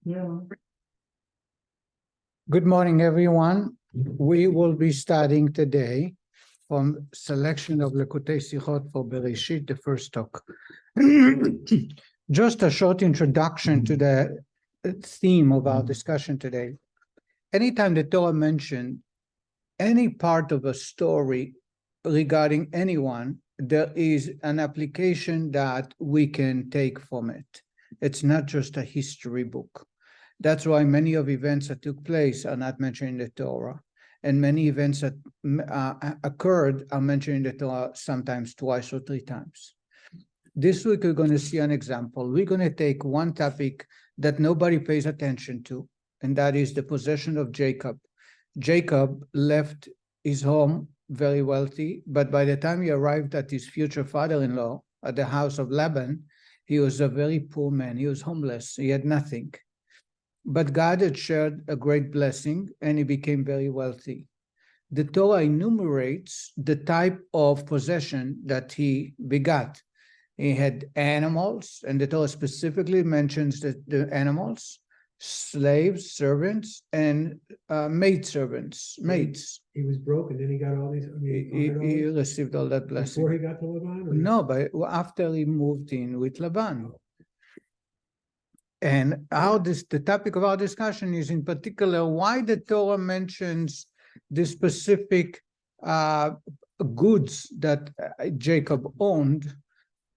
Yeah. Good morning, everyone. We will be starting today from selection of Likutei Sichos for Bereshit, the first talk. Just a short introduction to the theme of our discussion today. Anytime the Torah mentions any part of a story regarding anyone, there is an application that we can take from it. It's not just a history book. That's why many of events that took place are not mentioned in the Torah. And many events that occurred are mentioned in the Torah sometimes twice or three times. This week, we're going to see an example. We're going to take one topic that nobody pays attention to, and that is the possession of Jacob. Jacob left his home very wealthy, but by the time he arrived at his future father-in-law at the house of Laban, he was a very poor man. He was homeless. He had nothing. But God had shared a great blessing, and he became very wealthy. The Torah enumerates the type of possession that he begot. He had animals, and the Torah specifically mentions the animals, slaves, servants, and maidservants, maids. He was broke, and then he got all these. He received all that blessing. Before he got to Laban? Or? No, but after he moved in with Laban. And the topic of our discussion is in particular why the Torah mentions the specific goods that Jacob owned,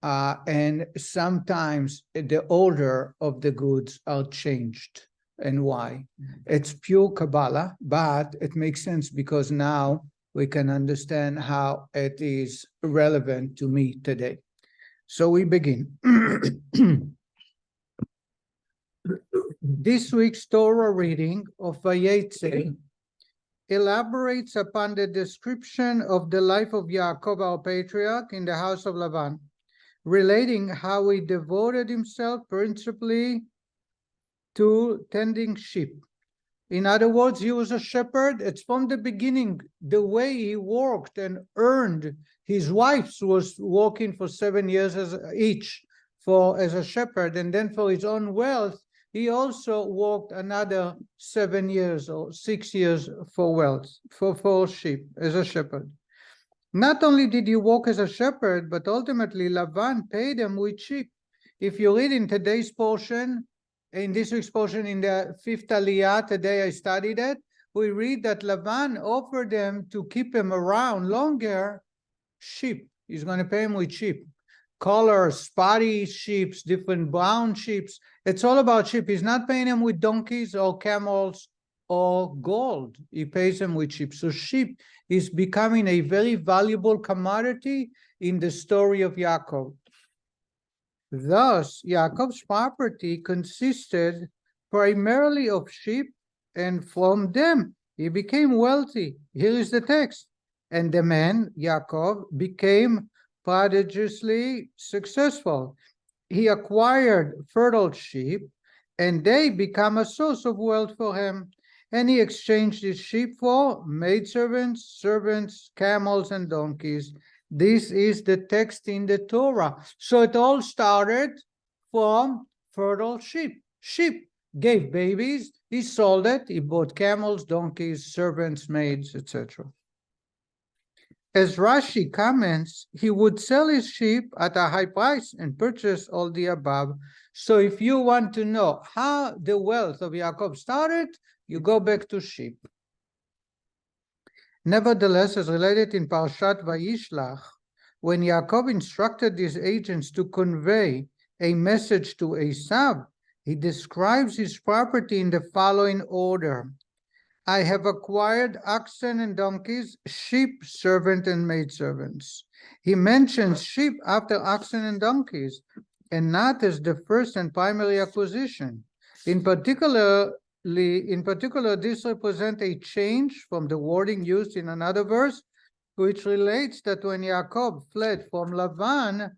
and sometimes the order of the goods are changed, and why. It's pure Kabbalah, but it makes sense because now we can understand how it is relevant to me today. So we begin. This week's Torah reading of Vayeitzei elaborates upon the description of the life of Yaakov, our patriarch, in the house of Laban, relating how he devoted himself principally to tending sheep. In other words, he was a shepherd. It's from the beginning, the way he worked and earned. His wives was working for 7 years as a shepherd, and then for his own wealth, he also worked another 7 years or 6 years for wealth, for sheep, as a shepherd. Not only did he work as a shepherd, but ultimately Laban paid him with sheep. If you read in today's portion, in this week's portion, in the 5th Aliyah, today I studied it, we read that Laban offered them to keep him around longer, sheep. He's going to pay him with sheep. Colors, spotty sheep, different brown sheep. It's all about sheep. He's not paying him with donkeys or camels or gold. He pays him with sheep. So sheep is becoming a very valuable commodity in the story of Yaakov. Thus, Yaakov's property consisted primarily of sheep, and from them he became wealthy. Here is the text. And the man, Yaakov, became prodigiously successful. He acquired fertile sheep, and they become a source of wealth for him. And he exchanged his sheep for maidservants, servants, camels, and donkeys. This is the text in the Torah. So it all started from fertile sheep. Sheep gave babies, he sold it, he bought camels, donkeys, servants, maids, etc. As Rashi comments, he would sell his sheep at a high price and purchase all the above. So if you want to know how the wealth of Yaakov started, you go back to sheep. Nevertheless, as related in Parshat Vayishlach, when Yaakov instructed his agents to convey a message to Esav, he describes his property in the following order. I have acquired oxen and donkeys, sheep, servant, and maidservants. He mentions sheep after oxen and donkeys, and not as the first and primary acquisition. In particular, this represents a change from the wording used in another verse, which relates that when Yaakov fled from Laban,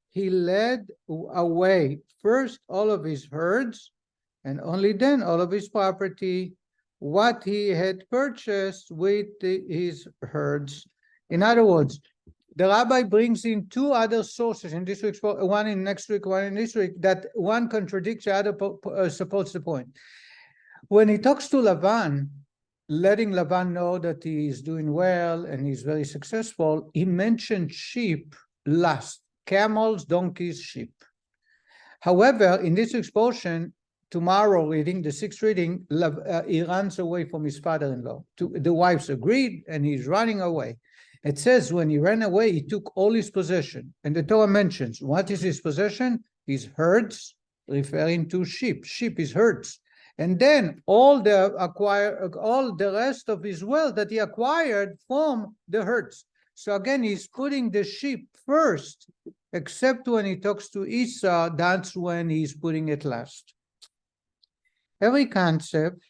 he led away first all of his herds, and only then all of his property, what he had purchased with his herds. In other words, The rabbi brings in two other sources in this week's, one in next week, one in this week, that one contradicts the other, supports the point. When he talks to Lavan, letting Lavan know that he is doing well and he's very successful, he mentioned sheep last, camels, donkeys, sheep. However, in this week's portion, tomorrow reading, the sixth reading, he runs away from his father-in-law. The wives agreed, and he's running away. It says when he ran away, he took all his possession. And the Torah mentions, what is his possession? His herds, referring to sheep. Sheep is herds. And then all the rest of his wealth that he acquired from the herds. So again, he's putting the sheep first, except when he talks to Esau, that's when he's putting it last. Every concept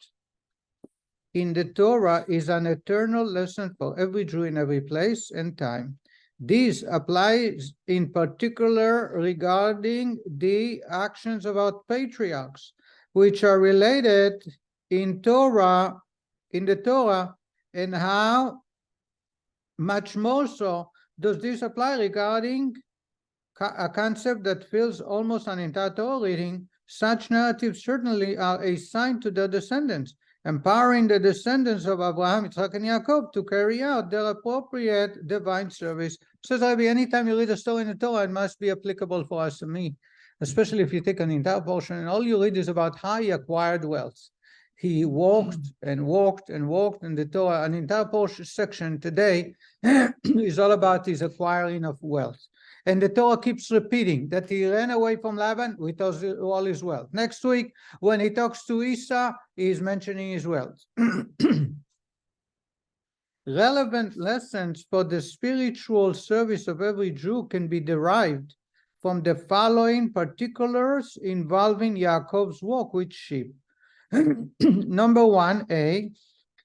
in the Torah is an eternal lesson for every Jew in every place and time. This applies in particular regarding the actions of our patriarchs, which are related in the Torah, and how much more so does this apply regarding a concept that fills almost an entire Torah reading. Such narratives certainly are a sign to their descendants, empowering the descendants of Abraham, Yitzhak, and Yaakov to carry out their appropriate divine service. Says Rabbi, anytime you read a story in the Torah, it must be applicable for us and me, especially if you take an entire portion and all you read is about how he acquired wealth. He walked and walked and walked in the Torah. An entire portion section today is all about his acquiring of wealth. And the Torah keeps repeating that he ran away from Laban with all his wealth. Next week, when he talks to Esau, he is mentioning his wealth. Relevant lessons for the spiritual service of every Jew can be derived from the following particulars involving Yaakov's walk with sheep. Number one,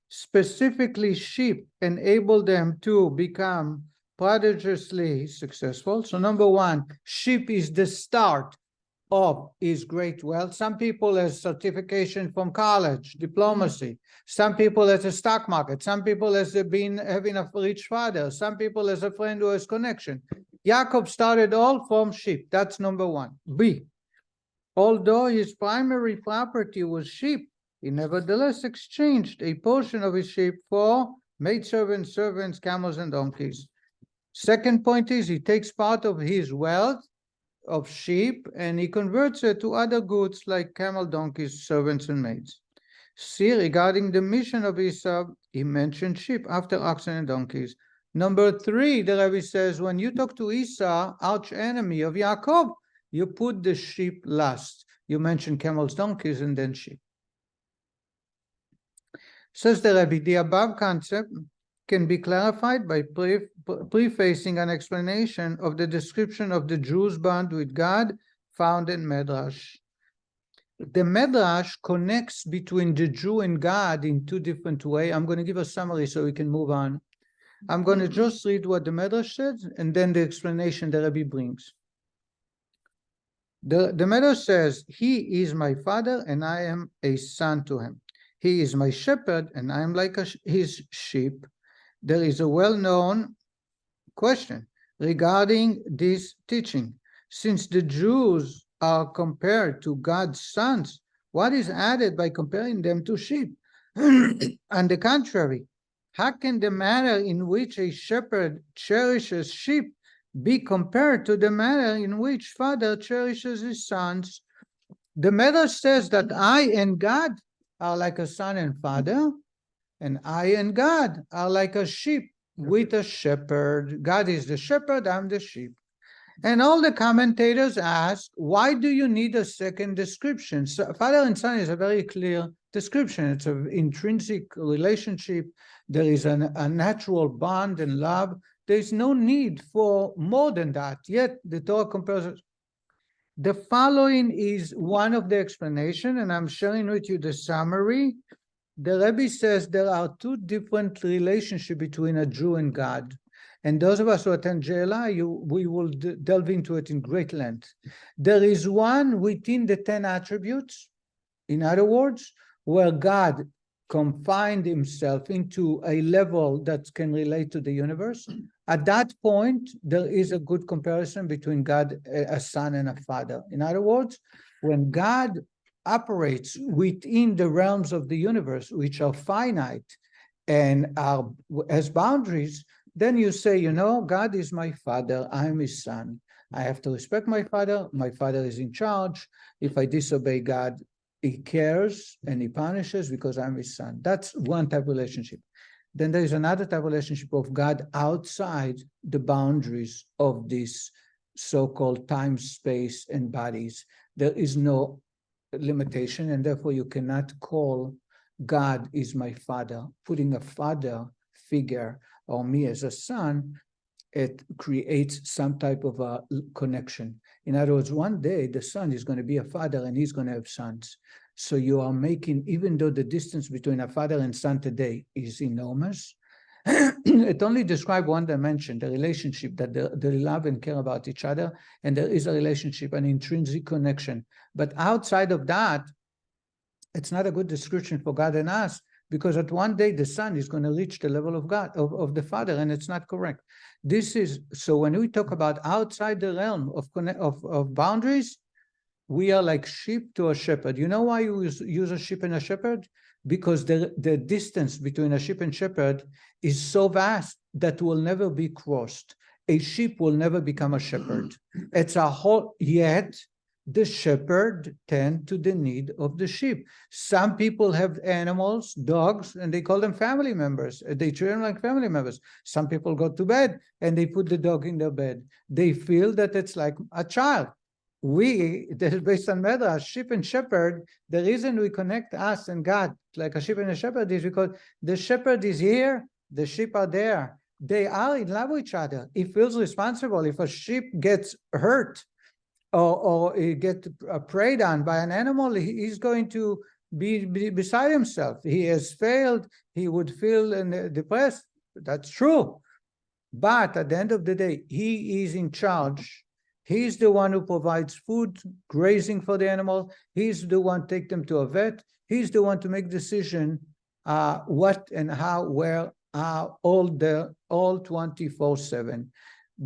specifically sheep enable them to become prodigiously successful. So number one, sheep is the start of his great wealth. Some people has certification from college, diplomacy. Some people has a stock market. Some people has been having a rich father. Some people has a friend who has connection. Yaakov started all from sheep. That's number one. B, although his primary property was sheep, he nevertheless exchanged a portion of his sheep for maidservants, servants, camels, and donkeys. Second point is he takes part of his wealth of sheep and he converts it to other goods like camel, donkeys, servants, and maids. See, regarding the mission of Esau, he mentioned sheep after oxen and donkeys. Number three, the Rabbi says, when you talk to Esau, arch enemy of Yaakov, you put the sheep last. You mention camels, donkeys, and then sheep. Says the Rabbi, the above concept can be clarified by prefacing an explanation of the description of the Jew's bond with God found in Medrash. The Medrash connects between the Jew and God in two different ways. I'm going to give a summary so we can move on. I'm going to just read what the Medrash says and then the explanation the Rabbi brings. The Medrash says, he is my father and I am a son to him. He is my shepherd and I am like his sheep. There is a well-known question regarding this teaching. Since the Jews are compared to God's sons, what is added by comparing them to sheep? On the contrary, how can the manner in which a shepherd cherishes sheep be compared to the manner in which father cherishes his sons? The Medrash says that I and God are like a son and father, and I and God are like a sheep with a shepherd. God is the shepherd, I'm the sheep. And all the commentators ask, why do you need a second description? So father and son is a very clear description. It's an intrinsic relationship. There is a natural bond and love. There's no need for more than that. Yet the Torah compares it. The following is one of the explanation, and I'm sharing with you the summary. The Rebbe says there are two different relationships between a Jew and God. And those of us who attend JLI, we will delve into it in great length. There is one within the 10 attributes. In other words, where God confined himself into a level that can relate to the universe. At that point, there is a good comparison between God, a son, and a father. In other words, when God operates within the realms of the universe, which are finite and are as boundaries, then you say, God is my father, I'm his son. I have to respect my father is in charge. If I disobey God, he cares and he punishes because I'm his son. That's one type of relationship. Then there is another type of relationship of God outside the boundaries of this so-called time, space, and bodies. There is no limitation, and therefore you cannot call God is my father. Putting a father figure or me as a son, it creates some type of a connection. In other words, one day the son is going to be a father and he's going to have sons. So you are making, even though the distance between a father and son today is enormous, it only describes one dimension, the relationship that they love and care about each other, and there is a relationship, an intrinsic connection. But outside of that, it's not a good description for God and us, because at one day the son is going to reach the level of God, of the father, and it's not correct. So when we talk about outside the realm of boundaries, we are like sheep to a shepherd. You know why you use a sheep and a shepherd? Because the distance between a sheep and shepherd is so vast that will never be crossed. A sheep will never become a shepherd. It's a whole, yet the shepherd tend to the need of the sheep. Some people have animals, dogs, and they call them family members. They treat them like family members. Some people go to bed and they put the dog in their bed. They feel that it's like a child. That is based on Medrash, sheep and shepherd, the reason we connect us and God like a sheep and a shepherd is because the shepherd is here, the sheep are there. They are in love with each other. He feels responsible. If a sheep gets hurt or he gets preyed on by an animal, he's going to be beside himself. He has failed. He would feel depressed. That's true. But at the end of the day, he is in charge. He's the one who provides food, grazing for the animal. He's the one to take them to a vet. He's the one to make decision what and how, where, all 24/7.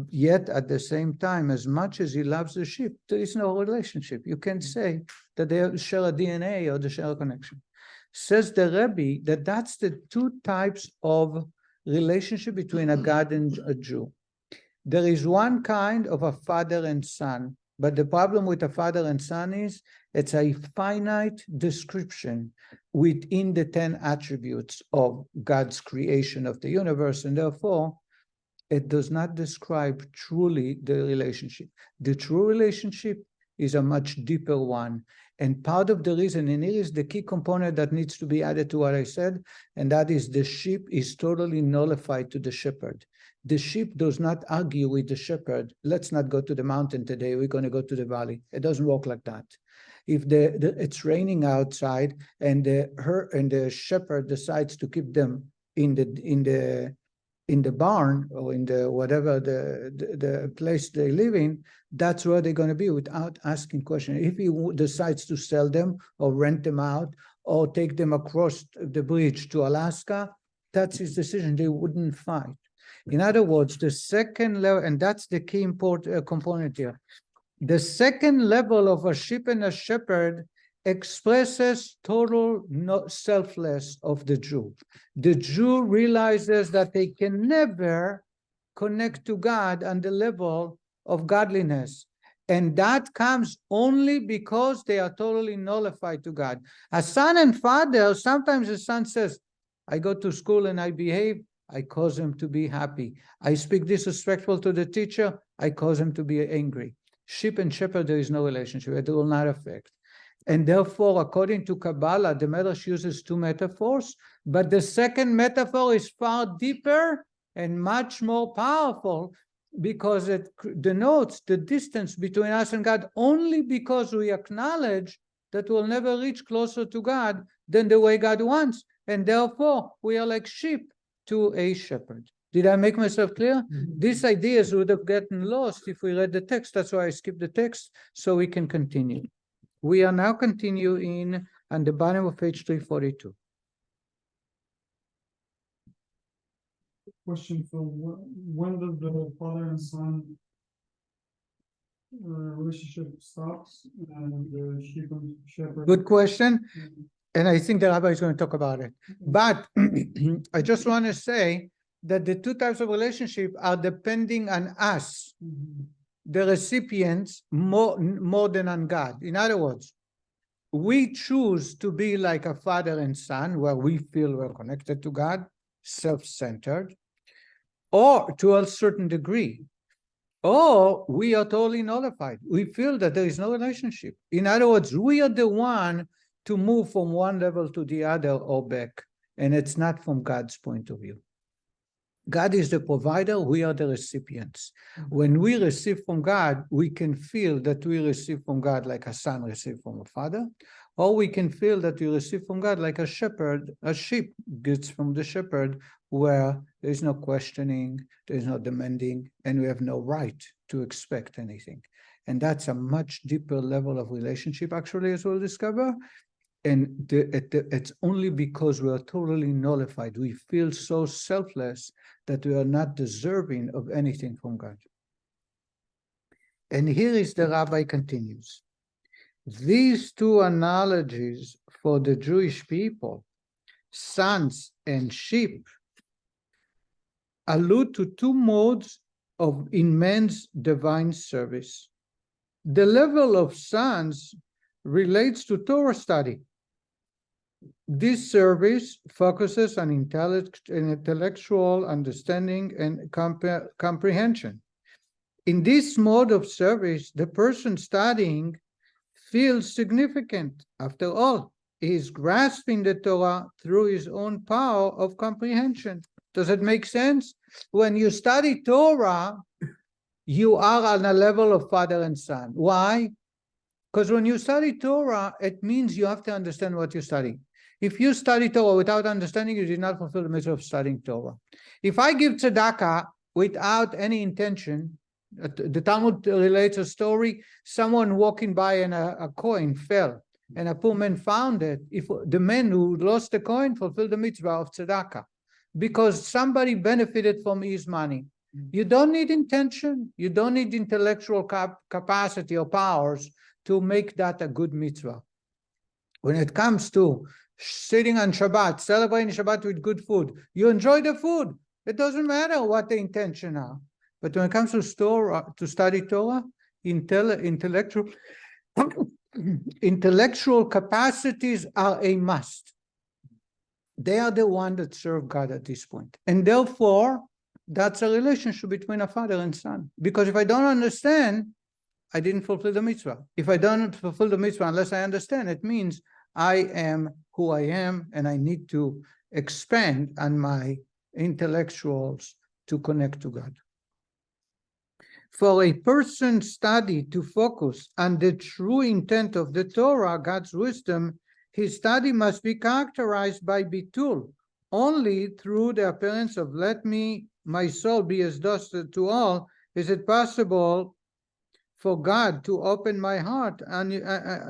Yet at the same time, as much as he loves the sheep, there is no relationship. You can't say that they share a DNA or they share a connection. Says the Rebbe that that's the two types of relationship between a God and a Jew. There is one kind of a father and son, but the problem with a father and son is it's a finite description within the 10 attributes of God's creation of the universe, and therefore it does not describe truly the relationship. The true relationship is a much deeper one. And part of the reason, and here is the key component that needs to be added to what I said, and that is the sheep is totally nullified to the shepherd. The sheep does not argue with the shepherd. Let's not go to the mountain today. We're going to go to the valley. It doesn't work like that. If it's raining outside and the shepherd decides to keep them in the barn or in the whatever the place they live in, that's where they're going to be without asking questions. If he decides to sell them or rent them out or take them across the bridge to Alaska, that's his decision. They wouldn't fight. In other words, the second level, and that's the key important component here, the second level of a sheep and a shepherd expresses total selfless of the Jew. The Jew realizes that they can never connect to God on the level of godliness. And that comes only because they are totally nullified to God. As son and father, sometimes the son says, I go to school and I behave, I cause him to be happy. I speak disrespectful to the teacher, I cause him to be angry. Sheep and shepherd, there is no relationship. It will not affect. And therefore, according to Kabbalah, the Medrash uses two metaphors, but the second metaphor is far deeper and much more powerful because it denotes the distance between us and God only because we acknowledge that we'll never reach closer to God than the way God wants. And therefore, we are like sheep to a shepherd. Did I make myself clear? Mm-hmm. These ideas would have gotten lost if we read the text. That's why I skipped the text so we can continue. We are now continuing on the bottom of page 342. Question, so when does the father and son relationship stops and the sheep and shepherd? Good question. And I think the rabbi is going to talk about it. But I just want to say that the two types of relationship are depending on us, the recipients, more than on God. In other words, we choose to be like a father and son, where we feel we're connected to God, self-centered, or to a certain degree. Or we are totally nullified. We feel that there is no relationship. In other words, we are the one to move from one level to the other or back. And it's not from God's point of view. God is the provider, we are the recipients. When we receive from God, we can feel that we receive from God like a son receives from a father, or we can feel that we receive from God like a shepherd, a sheep gets from the shepherd, where there is no questioning, there is no demanding, and we have no right to expect anything. And that's a much deeper level of relationship, actually, as we'll discover. And it's only because we are totally nullified. We feel so selfless that we are not deserving of anything from God. And here is the rabbi continues. These two analogies for the Jewish people, sons and sheep, allude to two modes of immense divine service. The level of sons relates to Torah study. This service focuses on intellectual understanding and comprehension. In this mode of service, the person studying feels significant. After all, he is grasping the Torah through his own power of comprehension. Does it make sense? When you study Torah, you are on a level of father and son. Why? Because when you study Torah, it means you have to understand what you study. If you study Torah without understanding, you did not fulfill the mitzvah of studying Torah. If I give tzedakah without any intention, the Talmud relates a story, someone walking by and a coin fell, and a poor man found it. If the man who lost the coin fulfilled the mitzvah of tzedakah, because somebody benefited from his money. You don't need intention, you don't need intellectual capacity or powers to make that a good mitzvah. When it comes to sitting on Shabbat, celebrating Shabbat with good food, you enjoy the food. It doesn't matter what the intention are. But when it comes to study Torah, intellectual capacities are a must. They are the ones that serve God at this point. And therefore, that's a relationship between a father and son. Because if I don't understand, I didn't fulfill the mitzvah. If I don't fulfill the mitzvah unless I understand, it means I am who I am, and I need to expand on my intellectuals to connect to God. For a person study to focus on the true intent of the Torah, God's wisdom, his study must be characterized by bitul. Only through the appearance of let me, my soul, be as dust to all, is it possible for God to open my heart and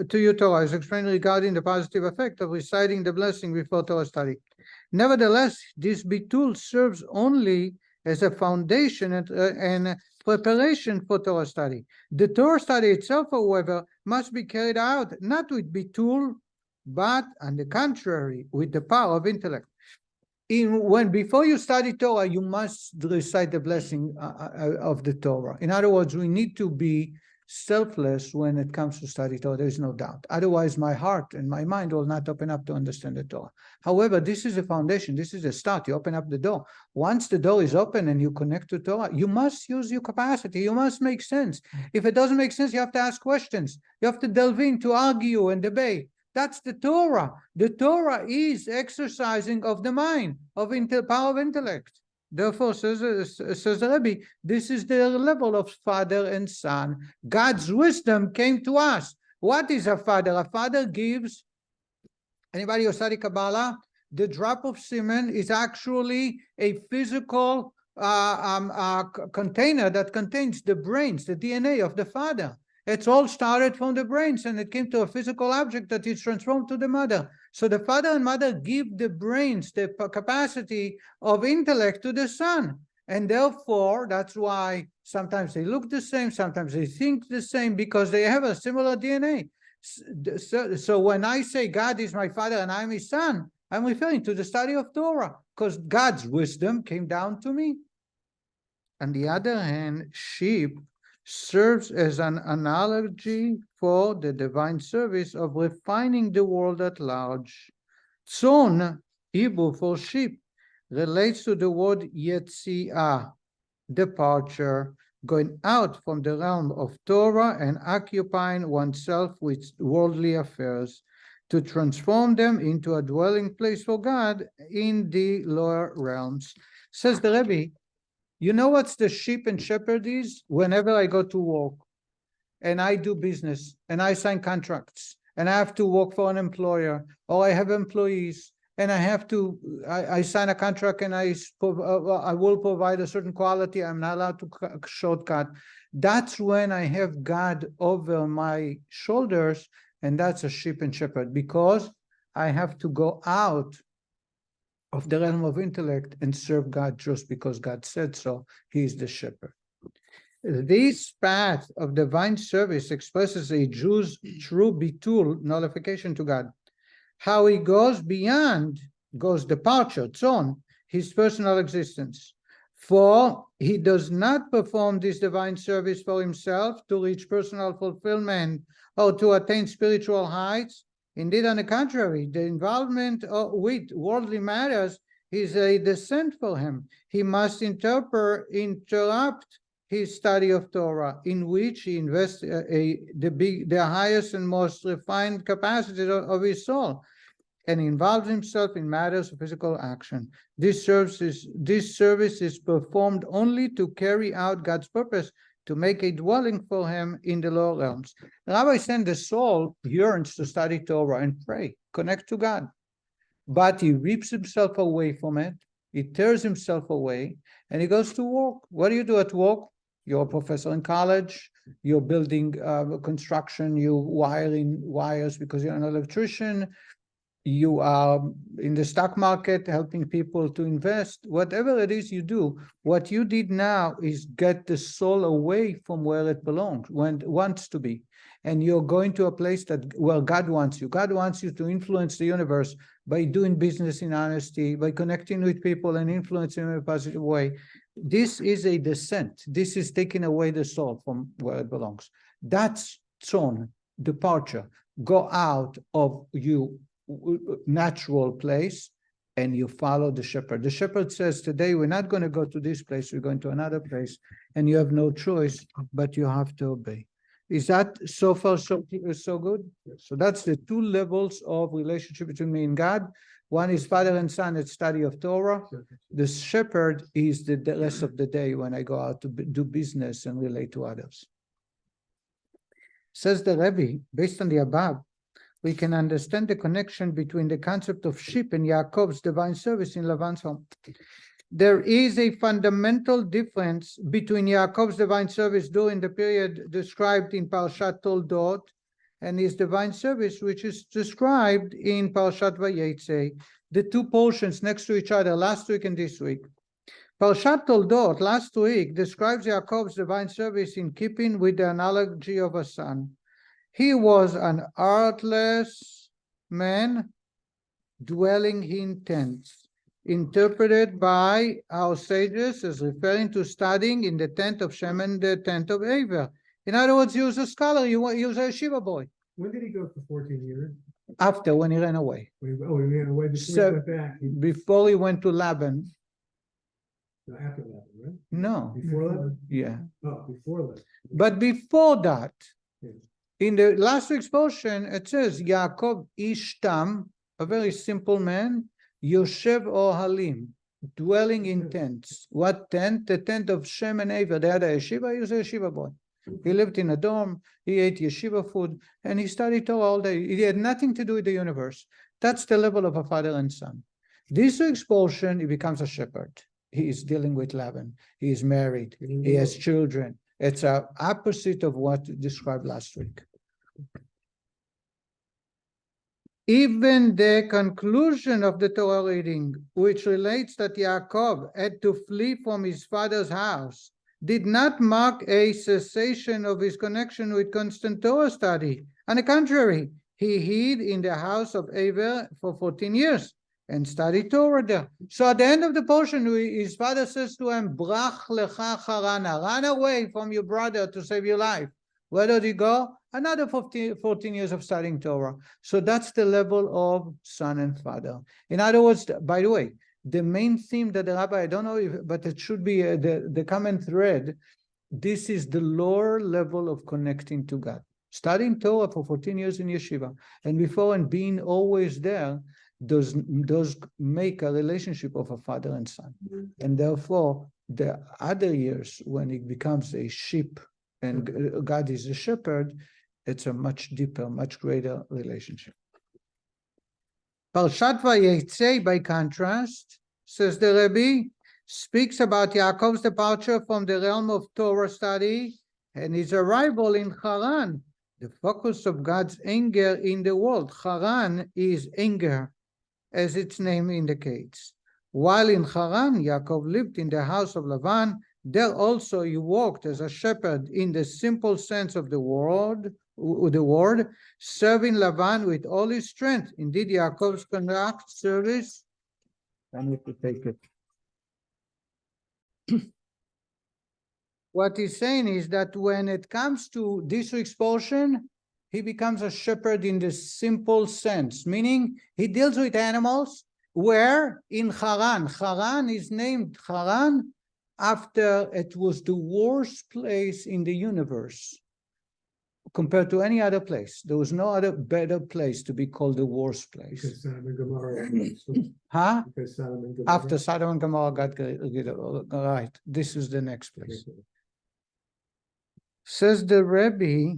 to your Torah, as explained regarding the positive effect of reciting the blessing before Torah study. Nevertheless, this bitul serves only as a foundation and preparation for Torah study. The Torah study itself, however, must be carried out not with bitul, but on the contrary, with the power of intellect. Before you study Torah, you must recite the blessing of the Torah. In other words, we need to be selfless when it comes to study Torah. There is no doubt. Otherwise, my heart and my mind will not open up to understand the Torah. However, this is a foundation. This is a start. You open up the door. Once the door is open and you connect to Torah, you must use your capacity. You must make sense. If it doesn't make sense, you have to ask questions. You have to delve in to argue and debate. That's the Torah. The Torah is exercising of the mind, of power of intellect. Therefore, says the Rebbe, this is the level of father and son. God's wisdom came to us. What is a father? A father gives, anybody who study Kabbalah, the drop of semen is actually a physical container that contains the brains, the DNA of the father. It's all started from the brains, and it came to a physical object that is transformed to the mother. So the father and mother give the brains, the capacity of intellect to the son. And therefore, that's why sometimes they look the same, sometimes they think the same, because they have a similar DNA. So when I say God is my father and I'm his son, I'm referring to the study of Torah, because God's wisdom came down to me. On the other hand, sheep serves as an analogy for the divine service of refining the world at large. Tzon, Hebrew for sheep, relates to the word yetziah, departure, going out from the realm of Torah and occupying oneself with worldly affairs, to transform them into a dwelling place for God in the lower realms. Says the Rebbe, you know what's the sheep and shepherd is? Whenever I go to work and I do business and I sign contracts and I have to work for an employer, or I have employees and I have to, I sign a contract and I will provide a certain quality, I'm not allowed to shortcut. That's when I have God over my shoulders, and that's a sheep and shepherd, because I have to go out of the realm of intellect and serve God just because God said so. He is the shepherd. This path of divine service expresses a Jew's true bitul, nullification to God. How he goes beyond, goes departure, tzon, his personal existence. For he does not perform this divine service for himself to reach personal fulfillment or to attain spiritual heights. Indeed, on the contrary, the involvement with worldly matters is a descent for him. He must interrupt his study of Torah, in which he invests the highest and most refined capacity of his soul, and involves himself in matters of physical action. This service is performed only to carry out God's purpose, to make a dwelling for him in the lower realms. The Rabbi said the soul yearns to study Torah and pray, connect to God, but he rips himself away from it, he tears himself away, and he goes to work. What do you do at work? You're a professor in college, you're building construction, you're wiring wires because you're an electrician, you are in the stock market helping people to invest. Whatever it is you do, what you did now is get the soul away from where it belongs, when it wants to be. And you're going to a place where God wants you. God wants you to influence the universe by doing business in honesty, by connecting with people and influencing in a positive way. This is a descent. This is taking away the soul from where it belongs. That's tzon, departure. Go out of you natural place and you follow the shepherd. The shepherd says, today we're not going to go to this place, we're going to another place, and you have no choice, but you have to obey. Is that so far so good? So that's the two levels of relationship between me and God. One is father and son at study of Torah. The shepherd is the rest of the day when I go out to do business and relate to others. Says the Rebbe, based on the above, we can understand the connection between the concept of sheep and Yaakov's divine service in Lavan's home. There is a fundamental difference between Yaakov's divine service during the period described in Parashat Toldot and his divine service, which is described in Parashat Vayeitzei, the two portions next to each other, last week and this week. Parashat Toldot, last week, describes Yaakov's divine service in keeping with the analogy of a son. He was an artless man dwelling in tents, interpreted by our sages as referring to studying in the tent of Shem and the tent of Aver. In other words, he was a scholar, he was a yeshiva boy. When did he go for 14 years? After, when he ran away. He ran away before So, he went back. before he went to Laban. No, after that, right? No. Before that? Yeah. Oh, before that. But before that, Yeah. in the last week's portion, it says, Yaakov Ishtam, a very simple man, Yoshev Ohalim, dwelling in tents. What tent? The tent of Shem and Aver. They had a yeshiva, he was a yeshiva boy. He lived in a dorm, he ate yeshiva food, and he studied Torah all day. He had nothing to do with the universe. That's the level of a father and son. This week's portion, he becomes a shepherd. He is dealing with Laban. He is married. He has children. It's an opposite of what described last week. Even the conclusion of the Torah reading, which relates that Yaakov had to flee from his father's house, did not mark a cessation of his connection with constant Torah study. On the contrary, he hid in the house of Aver for 14 years and studied Torah there. So at the end of the portion, his father says to him, Brach lecha charana, run away from your brother to save your life. Where did he go? Another 14 years of studying Torah. So that's the level of son and father. In other words, by the way, the main theme that the rabbi, I don't know if, but it should be the common thread. This is the lower level of connecting to God. Studying Torah for 14 years in yeshiva, and before and being always there, does make a relationship of a father and son. And therefore, the other years, when it becomes a sheep and God is a shepherd, it's a much deeper, much greater relationship. Parshat Vayeitzei, by contrast, says the Rebbe, speaks about Yaakov's departure from the realm of Torah study and his arrival in Haran, the focus of God's anger in the world. Haran is anger, as its name indicates. While in Haran, Yaakov lived in the house of Lavan. There also he walked as a shepherd in the simple sense of the word, serving Lavan with all his strength. Indeed, Yaakov's conduct service. I need to take it. What he's saying is that when it comes to this week's portion, he becomes a shepherd in the simple sense, meaning he deals with animals, where in Haran, Haran is named Haran after it was the worst place in the universe compared to any other place. There was no other better place to be called the worst place. Because Sodom and Gomorrah. Huh? Because Sodom and Gomorrah. After Sodom and Gomorrah got right. This is the next place. Says the Rebbe,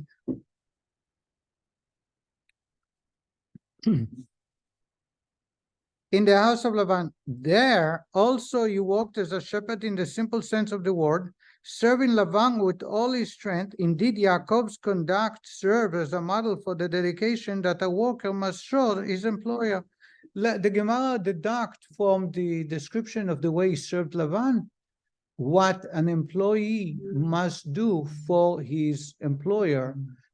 in the house of Lavan, there also you walked as a shepherd in the simple sense of the word, serving Lavan with all his strength. Indeed, Yaakov's conduct served as a model for the dedication that a worker must show his employer. The Gemara deduct from the description of the way he served Lavan what an employee must do for his employer.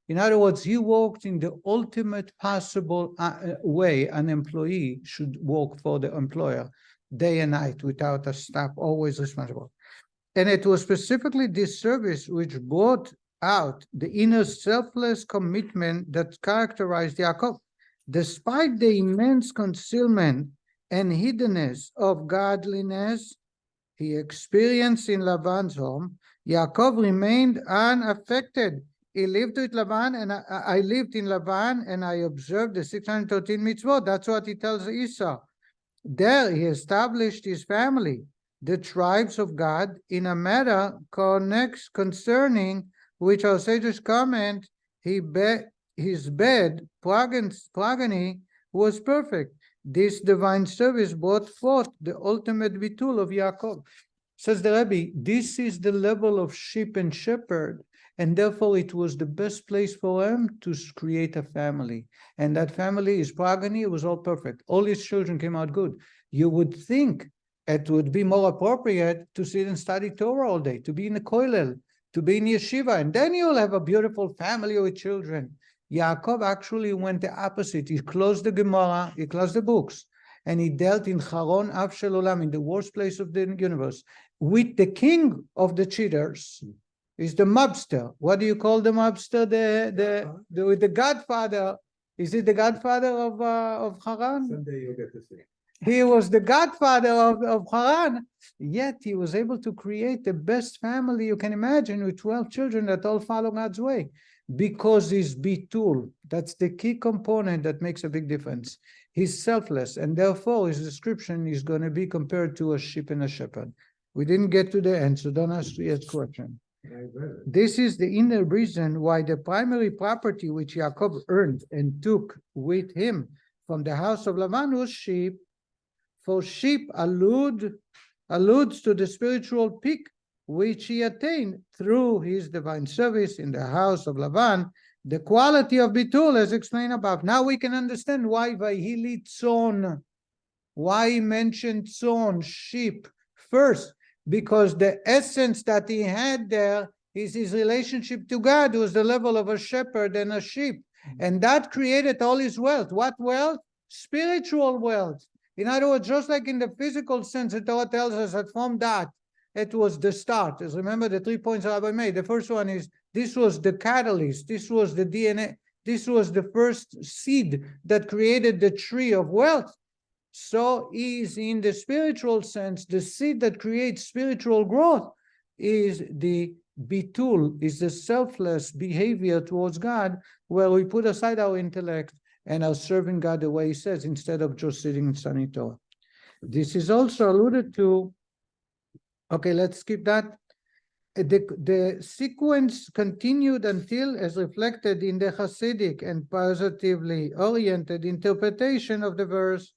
In other words, he worked in the ultimate possible way an employee should work for the employer, day and night, without a stop, always responsible. And it was specifically this service which brought out the inner selfless commitment that characterized Yaakov. Despite the immense concealment and hiddenness of godliness he experienced in Laban's home, Yaakov remained unaffected. He lived with Laban, and I lived in Laban, and I observed the 613 mitzvot. That's what he tells Esau. There he established his family, the tribes of God, in a matter concerning which our sages comment, his bed, progeny, was perfect. This divine service brought forth the ultimate bitul of Yaakov. Says the Rebbe, this is the level of sheep and shepherd, and therefore it was the best place for him to create a family. And that family, his progeny, was all perfect. All his children came out good. You would think it would be more appropriate to sit and study Torah all day, to be in the kollel, to be in yeshiva, and then you'll have a beautiful family with children. Yaakov actually went the opposite. He closed the Gemara, he closed the books, and he dealt in Charon Av Shel Olam, in the worst place of the universe, with the king of the cheaters. Is the mobster. What do you call the mobster? The godfather. Is it the godfather of Haran? Someday you'll get to see. He was the godfather of Haran, yet he was able to create the best family you can imagine with 12 children that all follow God's way. Because he's bitul. That's the key component that makes a big difference. He's selfless, and therefore his description is going to be compared to a sheep and a shepherd. We didn't get to the end, so don't ask yet question. This is the inner reason why the primary property which Yaakov earned and took with him from the house of Lavan was sheep. For sheep alludes to the spiritual peak which he attained through his divine service in the house of Lavan, The quality of bitul as explained above. Now we can understand why Vayili tzon, why he mentioned tzon, sheep, first, because the essence that he had there is his relationship to God, who was the level of a shepherd and a sheep. And that created all his wealth. What wealth? Spiritual wealth. In other words, just like in the physical sense, the Torah tells us that from that, it was the start. As remember the 3 points Rabbi made. The first one is, this was the catalyst. This was the DNA. This was the first seed that created the tree of wealth. So is in the spiritual sense, the seed that creates spiritual growth is the bitul, is the selfless behavior towards God, where we put aside our intellect and are serving God the way he says, instead of just sitting and studying Torah. This is also alluded to. Okay, let's skip that. The sequence continued until, as reflected in the Hasidic and positively oriented interpretation of the verse,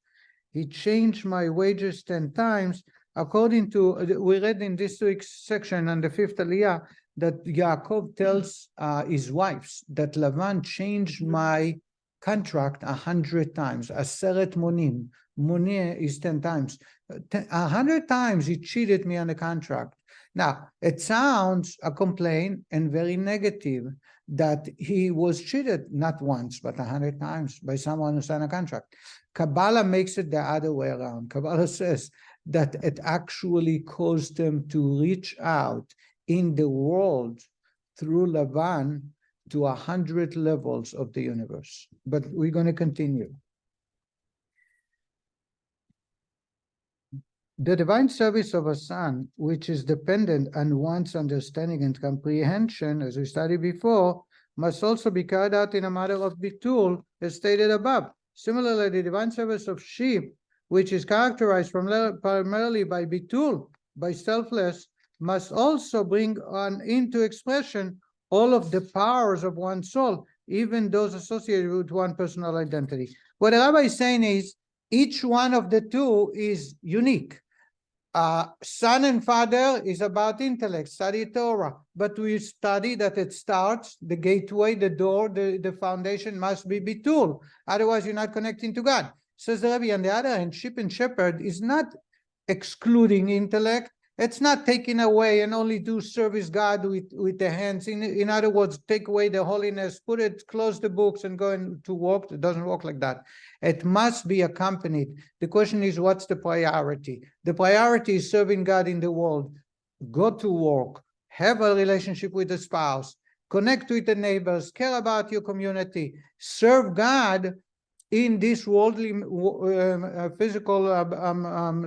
he changed my wages 10 times. According to, we read in this week's section on the 5th Aliyah, that Yaakov tells his wives that Lavan changed my contract 100 times. Aseret monim. Moneh is 10 times. 100 times he cheated me on the contract. Now, it sounds a complaint and very negative that he was cheated not once, but 100 times by someone who signed a contract. Kabbalah makes it the other way around. Kabbalah says that it actually caused them to reach out in the world through Lavan to 100 levels of the universe. But we're going to continue. The divine service of a son, which is dependent on one's understanding and comprehension, as we studied before, must also be carried out in a matter of bitul, as stated above. Similarly, the divine service of sheep, which is characterized primarily by bitul, by selfless, must also bring on into expression all of the powers of one's soul, even those associated with one personal identity. What the Rabbi is saying is, each one of the two is unique. Son and father is about intellect, study Torah, but we study that it starts, the gateway, the door, the foundation must be bitul. Otherwise, you're not connecting to God. Says the Rabbi, on the other hand, sheep and shepherd is not excluding intellect. It's not taking away and only do service God with the hands. In other words, take away the holiness, put it, close the books and go to work. It doesn't work like that. It must be accompanied. The question is, what's the priority? The priority is serving God in the world. Go to work, have a relationship with the spouse, connect with the neighbors, care about your community, serve God in this worldly physical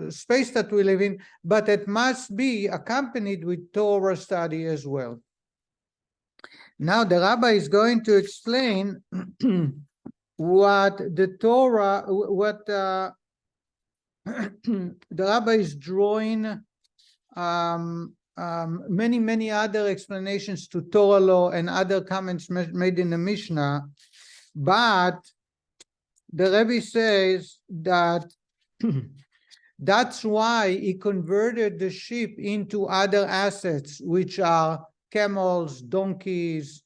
space that we live in, but it must be accompanied with Torah study as well. Now the Rabbi is going to explain what the Torah, the Rabbi is drawing many other explanations to Torah law and other comments made in the Mishnah, but the Rebbe says that that's why he converted the sheep into other assets, which are camels, donkeys,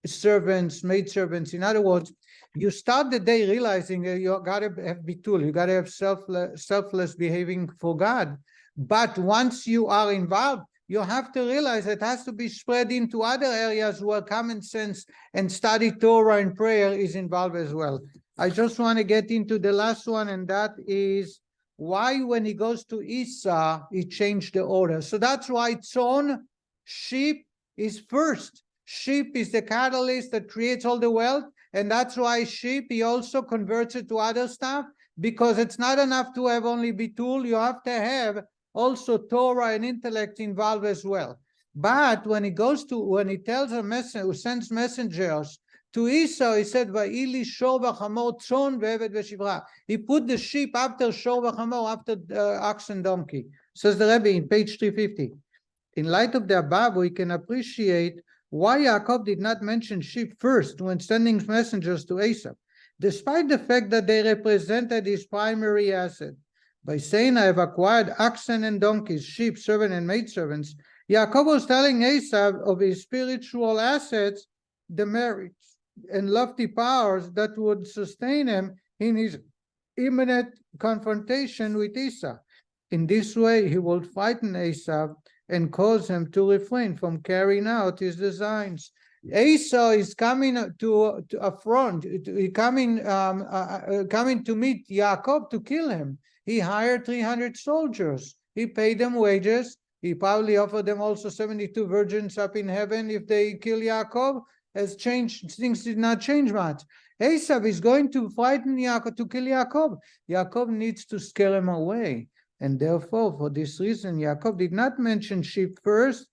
servants, maidservants. In other words, you start the day realizing that you gotta have bitul, you gotta have selfless behaving for God. But once you are involved, you have to realize it has to be spread into other areas where common sense and study Torah and prayer is involved as well. I just want to get into the last one, and that is why when he goes to Esau, he changed the order. So that's why tzon, sheep, is first. Sheep is the catalyst that creates all the wealth, and that's why sheep, he also converts it to other stuff, because it's not enough to have only bitul, you have to have also Torah and intellect involved as well. But when he tells a messenger, who sends messengers to Esau, he said, "Va'ili shor v'chamor tzon ve'eved v'shivra." He put the sheep after shor v'chamor, after ox and donkey. Says the Rebbe in page 350. In light of the above, we can appreciate why Yaakov did not mention sheep first when sending messengers to Esau, despite the fact that they represented his primary asset. By saying, "I have acquired oxen and donkeys, sheep, servants, and maidservants," Yaakov was telling Esau of his spiritual assets, the merits. and lofty powers that would sustain him in his imminent confrontation with Esau. In this way, he will frighten Esau and cause him to refrain from carrying out his designs. Esau is coming to affront, coming to meet Yaakov to kill him. He hired 300 soldiers. He paid them wages. He probably offered them also 72 virgins up in heaven if they kill Yaakov. Things did not change much. Esau is going to frighten Yaakov, to kill Yaakov. Yaakov needs to scare him away. And therefore, for this reason, Yaakov did not mention sheep first.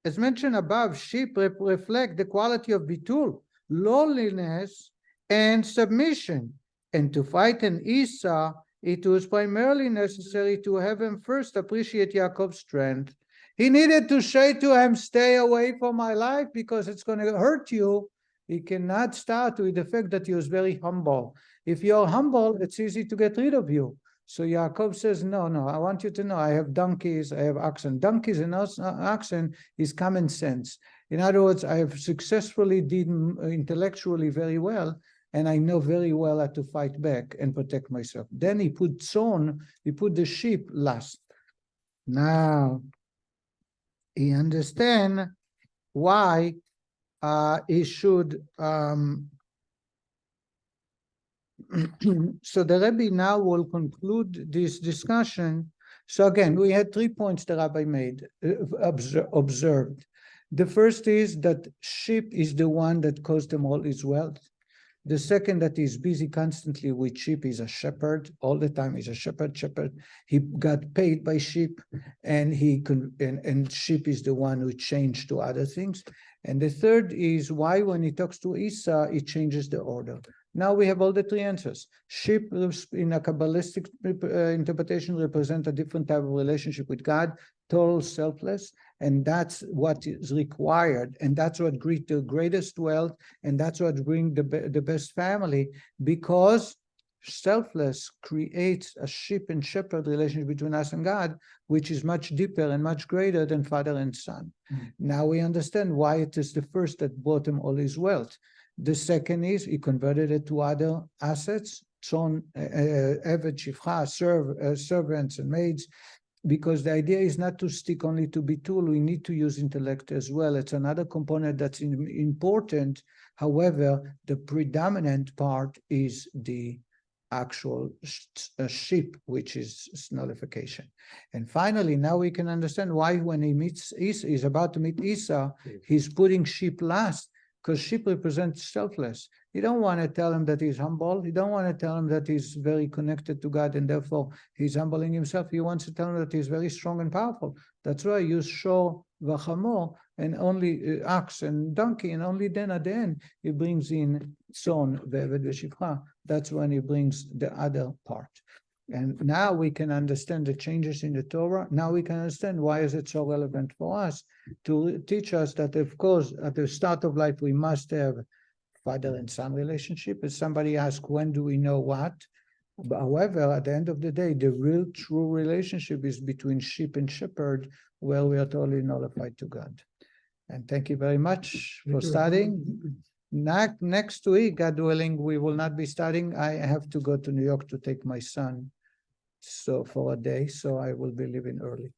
As mentioned above, sheep reflect the quality of bitul, lowliness, and submission. And to frighten Esau, it was primarily necessary to have him first appreciate Yaakov's strength. He needed to say to him, stay away from my life because it's going to hurt you. He cannot start with the fact that he was very humble. If you're humble, it's easy to get rid of you. So Yaakov says, no, I want you to know I have donkeys, I have oxen. Donkeys and oxen is common sense. In other words, I have successfully did intellectually very well, and I know very well how to fight back and protect myself. Then he put the sheep last. Now, he understand why he should so the Rebbe now will conclude this discussion. So again, we had 3 points the Rabbi made, observed. The first is that sheep is the one that caused them all his wealth. The second, that he's busy constantly with sheep. He's a shepherd all the time. He's a shepherd. He got paid by sheep, and and sheep is the one who changed to other things. And the third is why when he talks to Esau, he changes the order. Now we have all the 3 answers. Sheep in a Kabbalistic interpretation represent a different type of relationship with God, total selfless, and that's what is required, and that's what brings the greatest wealth, and that's what brings the best family, because selfless creates a sheep and shepherd relationship between us and God, which is much deeper and much greater than father and son. Now we understand why it is the first that brought him all his wealth. The second is he converted it to other assets, son, eved, shifcha, servants and maids, because the idea is not to stick only to bitul. We need to use intellect as well. It's another component that's important. However, the predominant part is the actual sheep, which is nullification. And finally, now we can understand why when he meets Esau, he's about to meet Esau, he's putting sheep last, because sheep represents selfless. You don't want to tell him that he's humble. You don't want to tell him that he's very connected to God and therefore he's humbling himself. He wants to tell him that he's very strong and powerful. That's why you use shor v'chamor and only ox and donkey, and only then at the end he brings in son ve'eved ve'shifcha. That's when he brings the other part. And now we can understand the changes in the Torah. Now we can understand why is it so relevant for us to teach us that, of course, at the start of life, we must have father and son relationship. As somebody asked, when do we know what? But however, at the end of the day, the real true relationship is between sheep and shepherd, where we are totally nullified to God. And thank you very much for studying. Next week, God willing, we will not be studying. I have to go to New York to take my son for a day, so I will be leaving early.